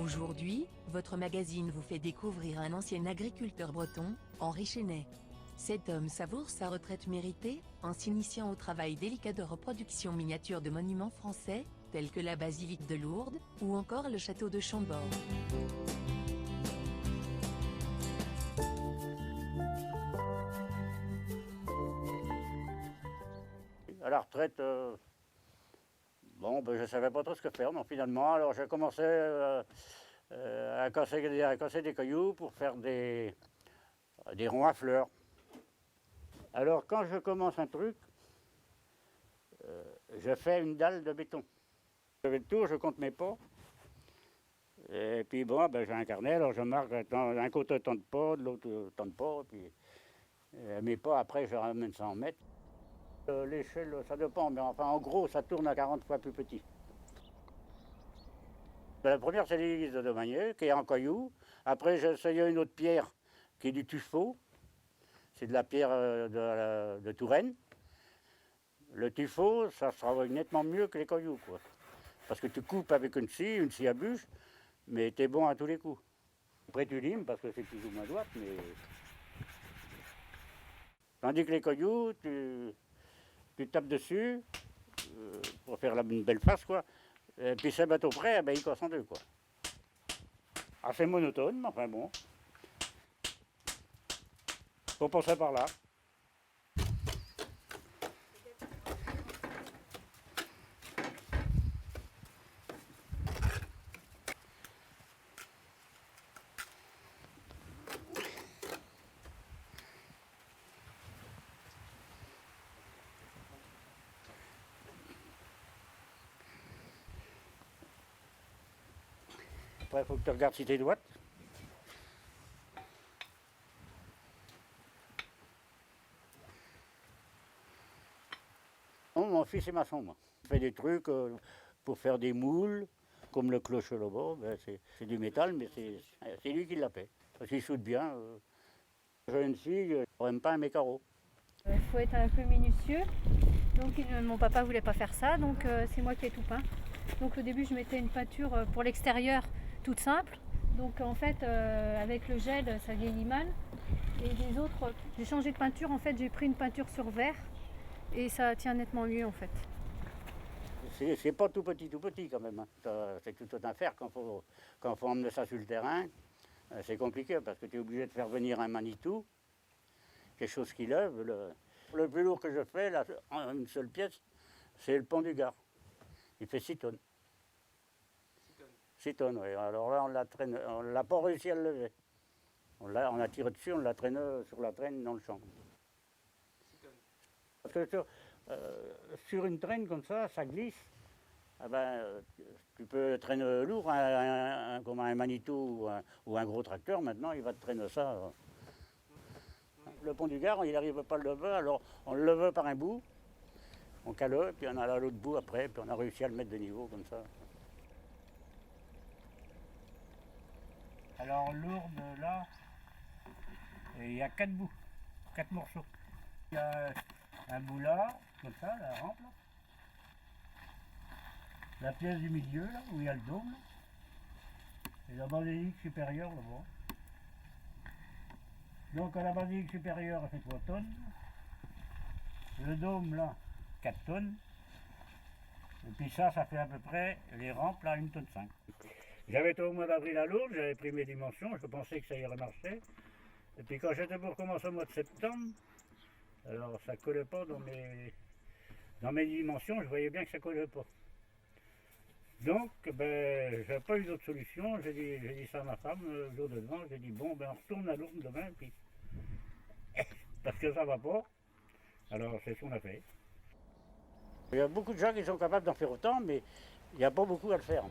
Aujourd'hui, votre magazine vous fait découvrir un ancien agriculteur breton, Henri Chenet. Cet homme savoure sa retraite méritée, en s'initiant au travail délicat de reproduction miniature de monuments français, tels que la basilique de Lourdes, ou encore le château de Chambord. À la retraite, je ne savais pas trop ce que faire, donc finalement, alors j'ai commencé à casser des cailloux pour faire des ronds à fleurs. Alors quand je commence un truc, je fais une dalle de béton. Je fais le tour, je compte mes pas. Et puis j'ai un carnet, alors je marque d'un côté tant de pas, de l'autre tant de pas. Puis mes pas, après, je ramène ça en mètres. L'échelle, ça dépend, mais enfin, en gros, ça tourne à 40 fois plus petit. La première, c'est l'église de Domanieux, qui est en caillou. Après, j'ai essayé une autre pierre, qui est du tuffeau. C'est de la pierre de Touraine. Le tuffeau, ça sera nettement mieux que les cailloux, quoi. Parce que tu coupes avec une scie à bûche, mais t'es bon à tous les coups. Après, tu limes, parce que c'est plus ou moins droite, mais... Tandis que les cailloux, tu tapes dessus, pour faire une belle face, quoi. Et puis ces bateaux près, ils cassent en deux, quoi. Assez monotone, mais enfin bon. Faut passer par là. Après, il faut que tu regardes si t'es droite. Oh, mon fils est maçon, moi. Il fait des trucs pour faire des moules, comme le clocher là-bas. C'est du métal, mais c'est lui qui l'a fait. Parce qu'il soude bien. J'ai une fille, elle n'aime pas mes carreaux. Il faut être un peu minutieux. Donc mon papa voulait pas faire ça, donc c'est moi qui ai tout peint. Donc au début je mettais une peinture pour l'extérieur toute simple. Donc en fait avec le gel ça vieillit mal. Et les autres, j'ai changé de peinture, en fait j'ai pris une peinture sur verre et ça tient nettement mieux en fait. C'est pas tout petit quand même. Hein. C'est tout une affaire quand faut emmener ça sur le terrain. C'est compliqué parce que tu es obligé de faire venir un Manitou, quelque chose qui lève. Le plus lourd que je fais, là, en une seule pièce, c'est le pont du Gard. Il fait 6 tonnes. 6 tonnes, oui. Alors là, on l'a pas réussi à le lever. On a tiré dessus, on l'a traîné sur la traîne dans le champ. Parce que sur une traîne comme ça glisse. Tu peux traîner lourd, comme un Manitou ou un gros tracteur, maintenant il va te traîner ça. Le pont du Gard, il n'arrive pas à le lever, alors on le leve par un bout, on cale, puis on a l'autre bout après, puis on a réussi à le mettre de niveau comme ça. Alors Lourdes, là, il y a 4 bouts, 4 morceaux. Il y a un bout là, comme ça, la rampe, là. La pièce du milieu, là, où il y a le dôme, là. Et la basilique supérieure, là-bas. Donc à la basilique supérieure, elle fait 3 tonnes. Le dôme, là, 4 tonnes. Et puis ça fait à peu près, les rampes, là, 1,5 tonne. J'avais été au mois d'avril à Lourdes, j'avais pris mes dimensions, je pensais que ça irait marcher. Et puis quand j'étais pour commencer au mois de septembre, alors ça collait pas dans mes dimensions, je voyais bien que ça collait pas. Donc, j'ai pas eu d'autre solution. J'ai dit ça à ma femme le jour de demain. J'ai dit on retourne à Lourdes demain, puis parce que ça va pas. Alors c'est ce qu'on a fait. Il y a beaucoup de gens qui sont capables d'en faire autant, mais il n'y a pas beaucoup à le faire.